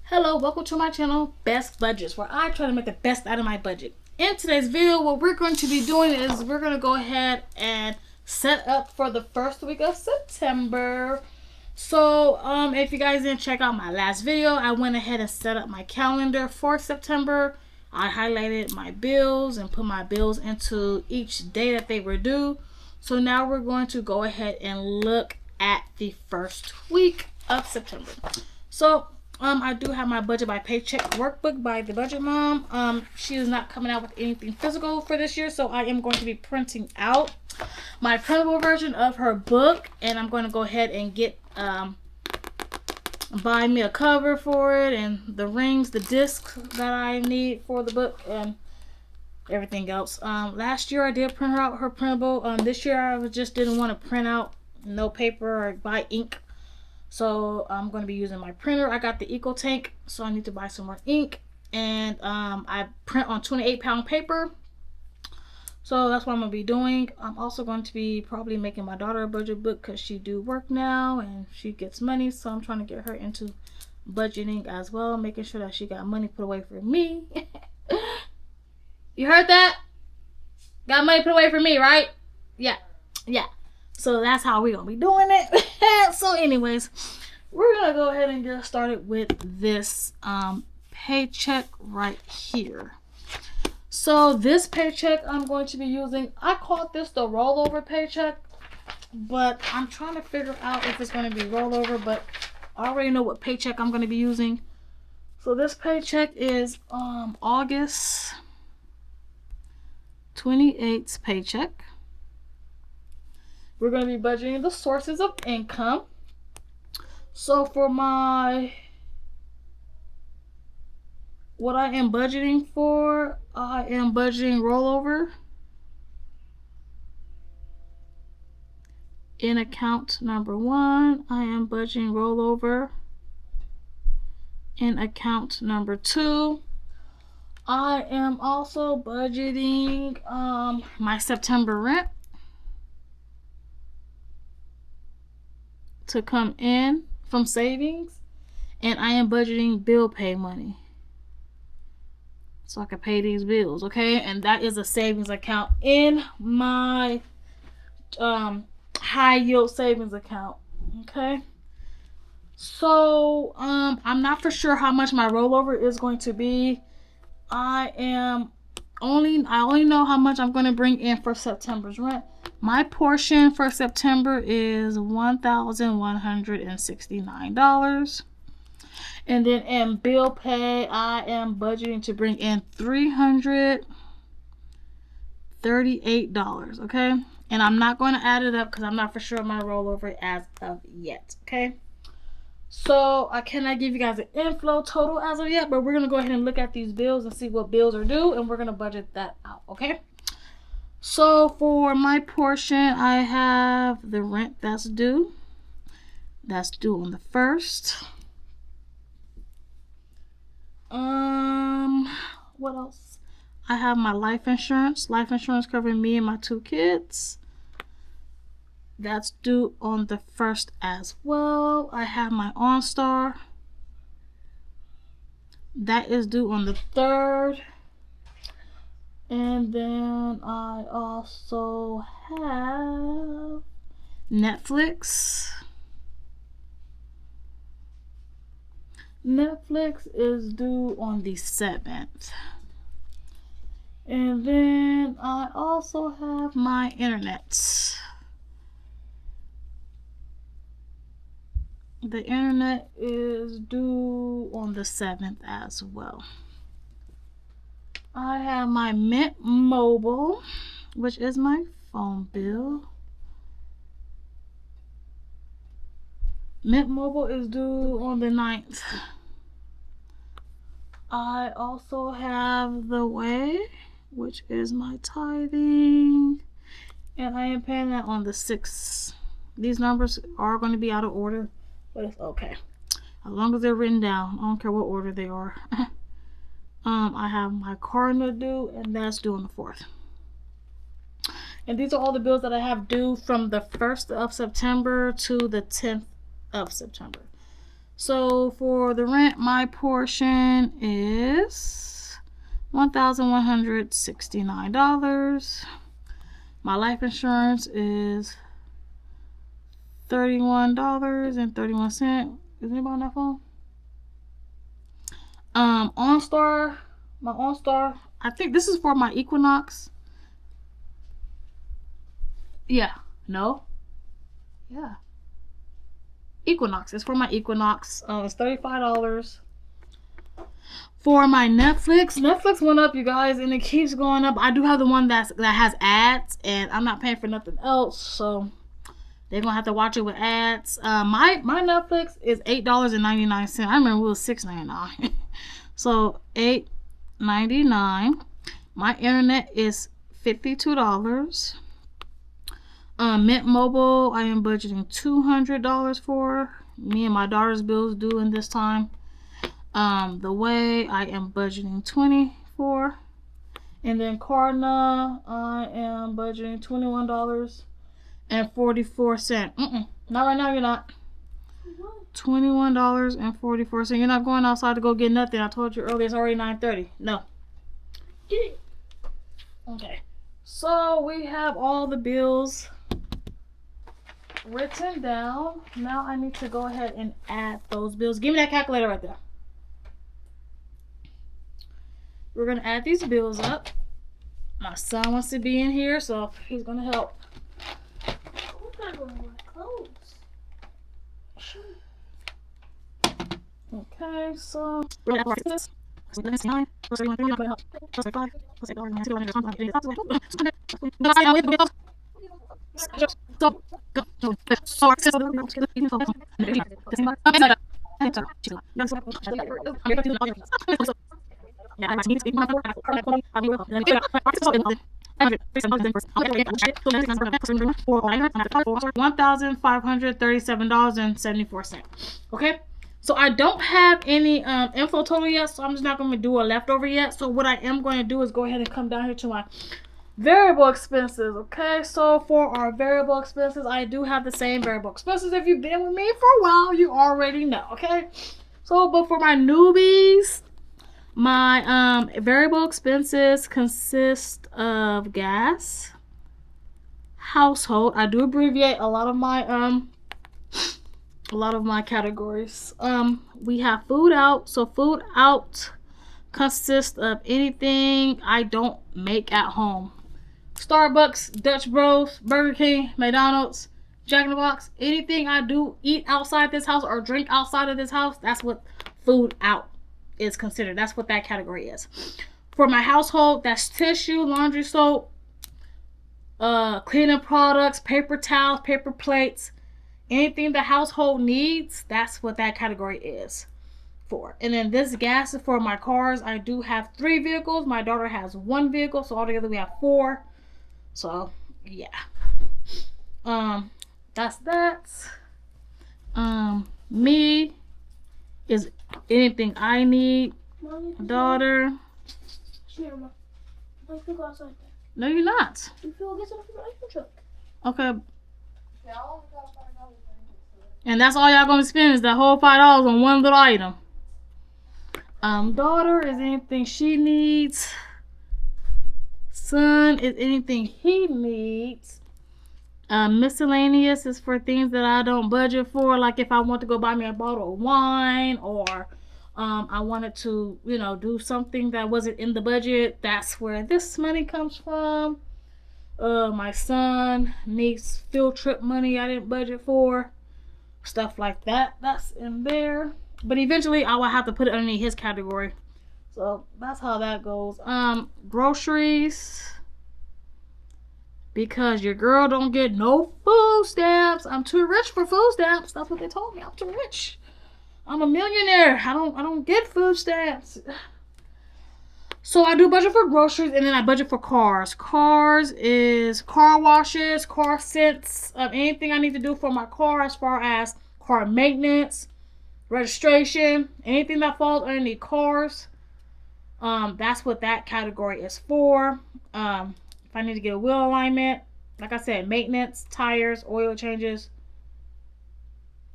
Hello, welcome to my channel, Best Budgets, where I try to make the best out of my budget. In today's video, what we're going to be doing is we're going to go ahead and set up for the first week of September. So, if you guys didn't check out my last video, I went ahead and set up my calendar for September. I highlighted my bills and put my bills into each day that they were due. So now we're going to go ahead and look at the first week of September. So, I do have my budget by paycheck workbook by the budget mom. She is not coming out with anything physical for this year, so I am going to be printing out my printable version of her book, and I'm going to go ahead and get buy me a cover for it and the rings, the discs that I need for the book, and everything else. Last year I did print her out her printable. This year I just didn't want to print out no paper or buy ink. So I'm going to be using my printer. I got the Eco Tank, so I need to buy some more ink. And I print on 28-pound paper. So that's what I'm going to be doing. I'm also going to be probably making my daughter a budget book because she do work now and she gets money. So I'm trying to get her into budgeting as well, making sure that she got money put away for me. You heard that? Got money put away for me, right? Yeah. So that's how we're going to be doing it. So anyways, we're going to go ahead and get started with this paycheck right here. So this paycheck I'm going to be using, I called this the rollover paycheck, but I'm trying to figure out if it's going to be rollover, but I already know what paycheck I'm going to be using. So this paycheck is August 28th paycheck. We're going to be budgeting the sources of income. So for what I am budgeting for, I am budgeting rollover in account number 1. I am budgeting rollover in account number 2. I am also budgeting my September rent to come in from savings, and I am budgeting bill pay money so I can pay these bills, okay? And that is a savings account in my high yield savings account, okay? So I'm not for sure how much my rollover is going to be. I only know how much I'm going to bring in for September's rent. My portion for September is $1,169. And then in bill pay, I am budgeting to bring in $338, okay? And I'm not going to add it up because I'm not for sure my rollover as of yet, okay? So I cannot give you guys an inflow total as of yet, but we're going to go ahead and look at these bills and see what bills are due, and we're going to budget that out, okay? So for my portion, I have the rent that's due. That's due on the 1st. What else? I have my life insurance. Life insurance covering me and my 2 kids. That's due on the 1st as well. I have my OnStar. That is due on the 3rd. And then I also have Netflix. Netflix is due on the 7th. And then I also have my internet. The internet is due on the 7th as well. I have my Mint Mobile, which is my phone bill. Mint Mobile is due on the 9th. I also have the Way, which is my tithing, and I am paying that on the 6th. These numbers are going to be out of order, but it's okay. As long as they're written down, I don't care what order they are. I have my Cardinal due, and that's due on the 4th. And these are all the bills that I have due from the 1st of September to the 10th of September. So for the rent, my portion is $1,169. My life insurance is $31.31. Is anybody on that phone? OnStar, my OnStar. I think this is for my Equinox. Yeah. No. Yeah. Equinox. It's for my Equinox. It's $35. For my Netflix, Netflix went up, you guys, and it keeps going up. I do have the one that has ads, and I'm not paying for nothing else, so they're gonna have to watch it with ads. My Netflix is $8.99. I remember it was $6.99. So $8.99. My internet is $52. Mint Mobile, I am budgeting $200 for. Me and my daughter's bills due in this time. The way I am budgeting $20 for. And then Klarna, I am budgeting $21.44. Not right now, you're not. $21.44. You're not going outside to go get nothing. I told you earlier, it's already 9:30. No. Okay. So we have all the bills written down. Now I need to go ahead and add those bills. Give me that calculator right there. We're going to add these bills up. My son wants to be in here, so he's going to help. Okay, so we're going to add this. $1,537.74. Okay. So I don't have any info total yet, so I'm just not going to do a leftover yet. So what I am going to do is go ahead and come down here to my variable expenses. Okay, so for our variable expenses, I do have the same variable expenses. If you've been with me for a while, you already know. Okay, so but for my newbies, my variable expenses consist of gas, household. I do abbreviate a lot of my categories. We have food out. So food out consists of anything I don't make at home. Starbucks, Dutch Bros, Burger King, McDonald's, Jack in the Box. Anything I do eat outside this house or drink outside of this house, that's what food out is considered. That's what that category is. For my household, that's tissue, laundry soap, cleaning products, paper towels, paper plates. Anything the household needs, that's what that category is for. And then this gas is for my cars. I do have 3 vehicles. My daughter has 1 vehicle, so altogether we have 4. So yeah, that's that. Me is anything I need. Daughter. No, you're not. Okay. And that's all y'all gonna spend is that whole $5 on one little item. Daughter is anything she needs. Son is anything he needs. Miscellaneous is for things that I don't budget for, like if I want to go buy me a bottle of wine, or I wanted to, do something that wasn't in the budget. That's where this money comes from. My son needs field trip money I didn't budget for. Stuff like that. That's in there. But eventually I will have to put it underneath his category. So that's how that goes. Groceries. Because your girl don't get no food stamps. I'm too rich for food stamps. That's what they told me. I'm too rich. I'm a millionaire. I don't get food stamps. So I do budget for groceries, and then I budget for cars. Cars is car washes, car scents, anything I need to do for my car as far as car maintenance, registration, anything that falls underneath cars. That's what that category is for. If I need to get a wheel alignment, like I said, maintenance, tires, oil changes,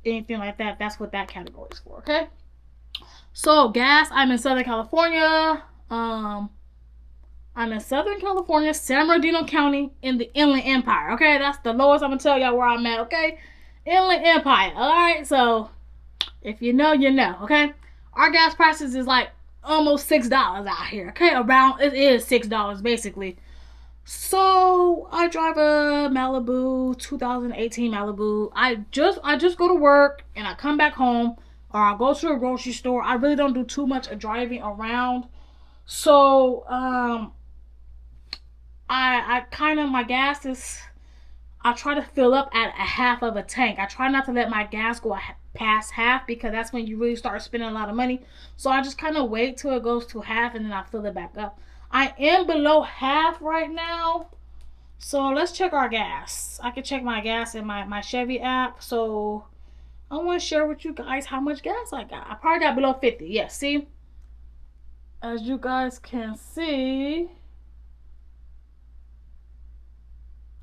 anything like that. That's what that category is for, okay? So gas, I'm in Southern California. I'm in Southern California, San Bernardino County in the Inland Empire, okay? That's the lowest I'm going to tell y'all where I'm at, okay? Inland Empire, alright? So, if you know, you know, okay? Our gas prices is like almost $6 out here, okay? Around, it is $6 basically. So, I drive a Malibu, 2018 Malibu. I just go to work and I come back home, or I go to a grocery store. I really don't do too much of driving around. So, I kind of, my gas is, I try to fill up at a half of a tank. I try not to let my gas go past half, because that's when you really start spending a lot of money. So I just kind of wait till it goes to half and then I fill it back up. I am below half right now. So let's check our gas. I can check my gas in my Chevy app. So I want to share with you guys how much gas I got. I probably got below 50. Yes, see? As you guys can see,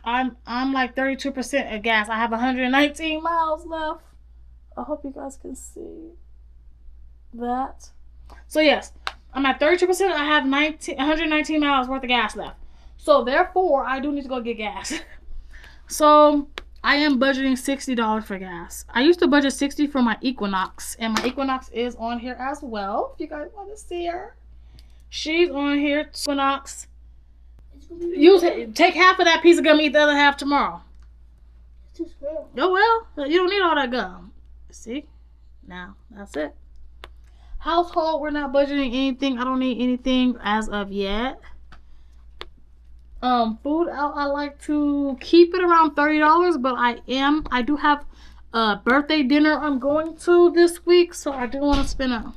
I'm like 32% of gas. I have 119 miles left. I hope you guys can see that. So yes, I'm at 32%. I have 119 miles worth of gas left. So therefore, I do need to go get gas. So I am budgeting $60 for gas. I used to budget $60 for my Equinox, and my Equinox is on here as well. If you guys want to see her, she's on here. Equinox. Take half of that piece of gum, eat the other half tomorrow. Oh well, you don't need all that gum. See? Now, that's it. Household, we're not budgeting anything. I don't need anything as of yet. Food out, I like to keep it around $30, but I do have a birthday dinner I'm going to this week, so I do want to spend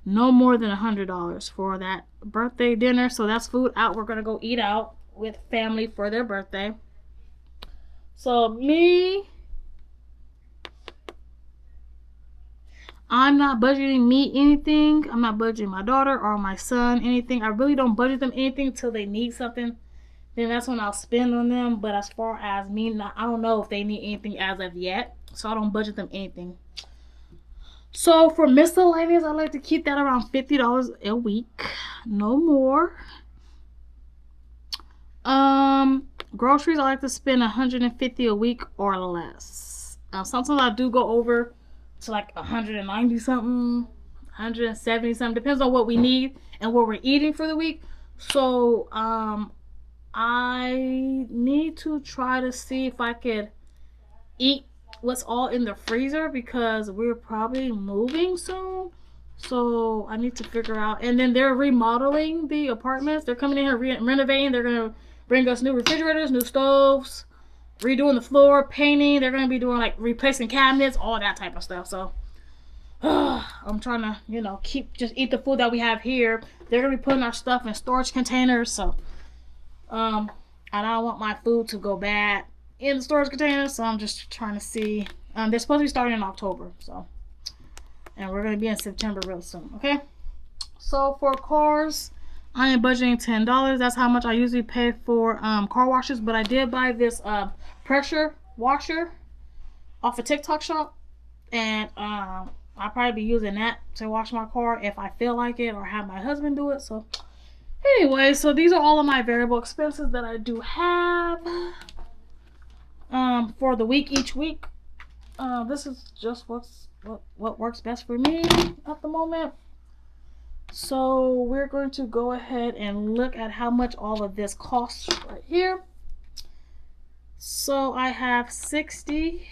no more than $100 for that birthday dinner. So that's food out. We're gonna go eat out with family for their birthday. So me, I'm not budgeting me anything. I'm not budgeting my daughter or my son anything. I really don't budget them anything until they need something. Then that's when I'll spend on them. But as far as me, I don't know if they need anything as of yet. So I don't budget them anything. So for miscellaneous, I like to keep that around $50 a week. No more. Groceries, I like to spend $150 a week or less. Sometimes I do go over to like 190 something, 170 something. Depends on what we need and what we're eating for the week. So I need to try to see if I could eat what's all in the freezer, because we're probably moving soon. So I need to figure out. And then they're remodeling the apartments. They're coming in here renovating. They're gonna bring us new refrigerators, new stoves, redoing the floor, painting. They're gonna be doing like replacing cabinets, all that type of stuff. So I'm trying to, eat the food that we have here. They're gonna be putting our stuff in storage containers. So I don't want my food to go bad in the storage containers. So I'm just trying to see. They're supposed to be starting in October. So, and we're gonna be in September real soon. Okay. So for cars, I am budgeting $10. That's how much I usually pay for car washes. But I did buy this pressure washer off a TikTok shop, and I'll probably be using that to wash my car if I feel like it, or have my husband do it. So anyway, so these are all of my variable expenses that I do have for the week, each week. This is just what works best for me at the moment. So we're going to go ahead and look at how much all of this costs right here. So I have 60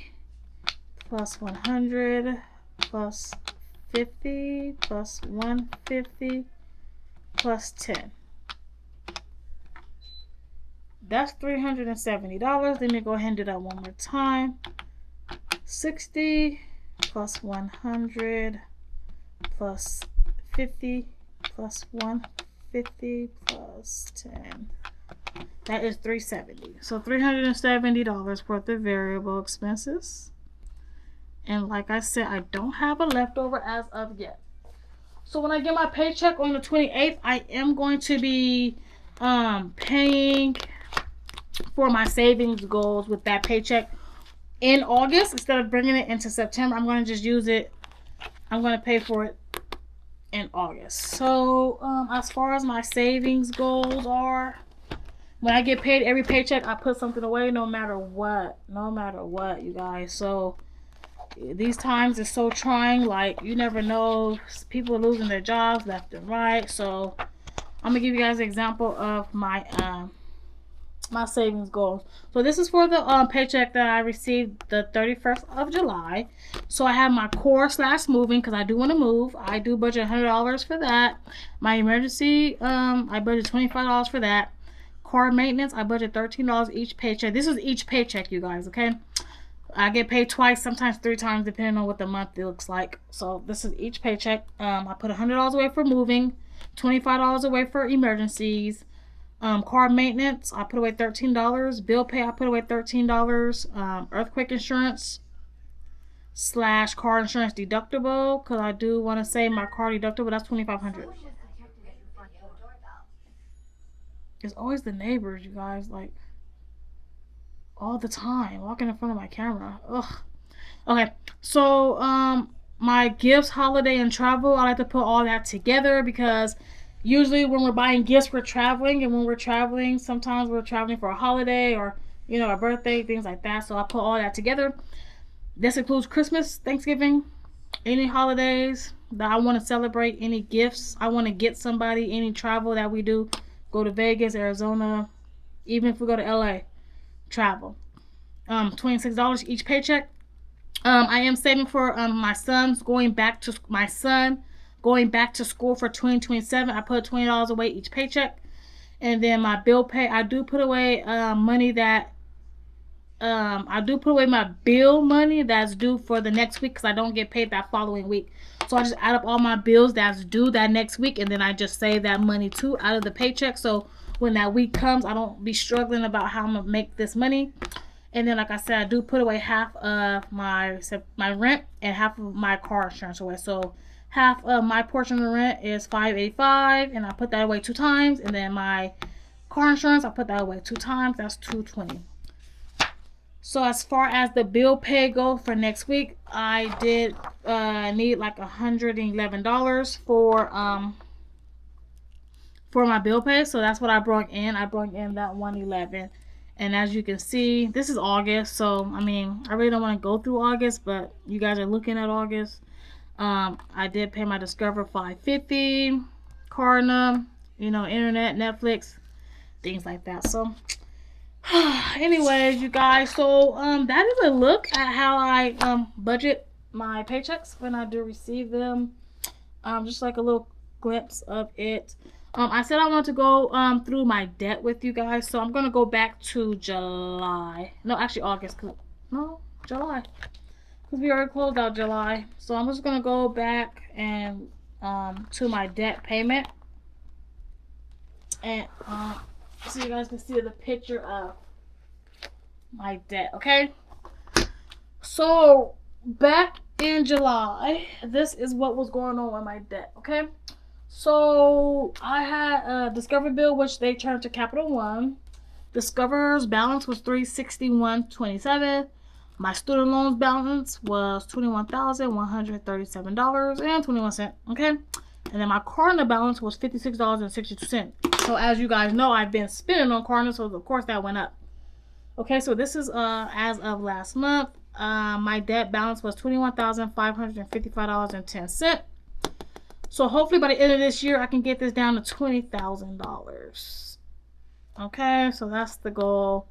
plus 100 plus 50 plus 150 plus 10. That's $370. Let me go ahead and do that one more time. 60 plus 100 plus 50 plus 150 plus 10. That is $370. So $370 worth of variable expenses. And like I said, I don't have a leftover as of yet. So when I get my paycheck on the 28th, I am going to be paying for my savings goals with that paycheck. in August instead of bringing it into September. I'm going to just use it. I'm going to pay for it in August. So as far as my savings goals are, when I get paid every paycheck, I put something away no matter what. No matter what, you guys. So these times is so trying. Like, you never know. People are losing their jobs left and right. So I'm going to give you guys an example of my my savings goals. So this is for the paycheck that I received the 31st of July. So I have my core / moving because I do want to move. I do budget $100 for that. My emergency, I budget $25 for that. Car maintenance, I budget $13 each paycheck. This is each paycheck, you guys, okay? I get paid twice, sometimes 3 times, depending on what the month looks like. So this is each paycheck. I put $100 away for moving, $25 away for emergencies. Car maintenance, I put away $13. Bill pay, I put away $13. Earthquake insurance / car insurance deductible, because I do want to say my car deductible, that's $2,500. It's always the neighbors, you guys, like, all the time, walking in front of my camera. Ugh. Okay, so, my gifts, holiday, and travel, I like to put all that together because usually when we're buying gifts, we're traveling, and when we're traveling, sometimes we're traveling for a holiday or, you know, a birthday, things like that. So I put all that together. This includes Christmas, Thanksgiving, any holidays that I want to celebrate, any gifts I want to get somebody, any travel that we do. Go to Vegas, Arizona, even if we go to LA, travel. $26 each paycheck. I am saving for my son going back to school for 2027. I put $20 away each paycheck. And then my bill pay, I do put away money that I do put away my bill money that's due for the next week because I don't get paid that following week. So I just add up all my bills that's due that next week, and then I just save that money too out of the paycheck. So when that week comes, I don't be struggling about how I'm gonna make this money. And then, like I said, I do put away half of my rent and half of my car insurance away. So half of my portion of the rent is $585, and I put that away 2 times. And then my car insurance, I put that away 2 times. That's $220. So as far as the bill pay go for next week, I did need like $111 for my bill pay. So that's what I brought in. I brought in that $111. And as you can see, this is August. So I mean, I really don't want to go through August, but you guys are looking at August. I did pay my Discover $550, Klarna, you know, internet, Netflix, things like that. So anyways, you guys, so that is a look at how I budget my paychecks when I do receive them. Just like a little glimpse of it. I said I want to go through my debt with you guys, so I'm gonna go back to July. No, actually August. No, July, because we already closed out July. So I'm just gonna go back and to my debt payment, and so you guys can see the picture of my debt. Okay, so back in July, this is what was going on with my debt. Okay, so I had a Discover bill, which they turned to Capital One. Discover's balance was $361.27. My student loans balance was $21,137.21. Okay, and then my Klarna balance was $56.62. So as you guys know, I've been spending on Klarna, so of course that went up. Okay, so this is as of last month. My debt balance was $21,555.10. So hopefully by the end of this year, I can get this down to $20,000. Okay, so that's the goal.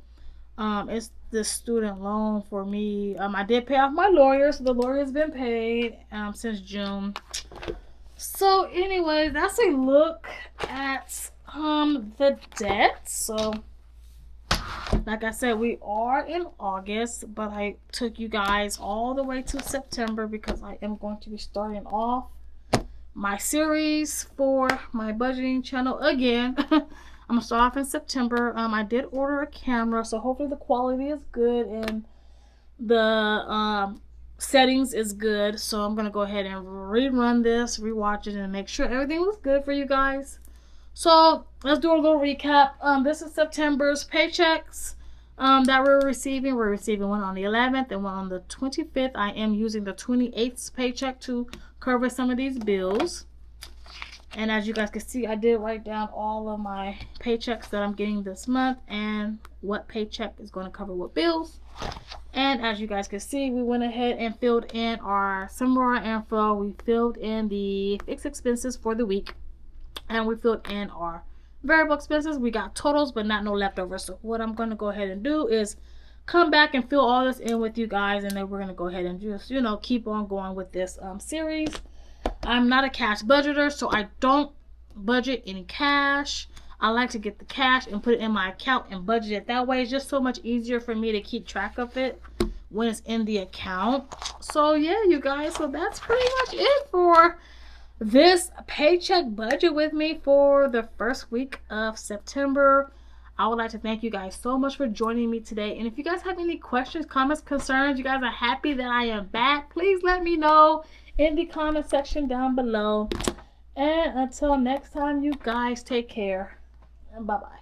It's the student loan for me. I did pay off my lawyer, so the lawyer has been paid since June. So anyway, that's a look at the debt. So like I said, we are in August, but I took you guys all the way to September because I am going to be starting off my series for my budgeting channel again. I'm gonna start off in September. I did order a camera, so hopefully the quality is good and the settings is good. So I'm gonna go ahead and rerun this, rewatch it, and make sure everything was good for you guys. So let's do a little recap. This is September's paychecks. that we're receiving. We're receiving one on the 11th and one on the 25th. I am using the 28th paycheck to cover some of these bills. And as you guys can see, I did write down all of my paychecks that I'm getting this month and what paycheck is going to cover what bills. And as you guys can see, we went ahead and filled in our similar info. We filled in the fixed expenses for the week, and we filled in our variable expenses. We got totals, but not no leftovers. So what I'm going to go ahead and do is come back and fill all this in with you guys, and then we're going to go ahead and just, you know, keep on going with this series. I'm not a cash budgeter, so I don't budget any cash. I like to get the cash and put it in my account and budget it that way. It's just so much easier for me to keep track of it when it's in the account. So yeah, you guys, so that's pretty much it for this paycheck budget with me for the first week of September. I would like to thank you guys so much for joining me today. And if you guys have any questions, comments, concerns, you guys are happy that I am back, please let me know in the comment section down below. And until next time, you guys take care and bye-bye.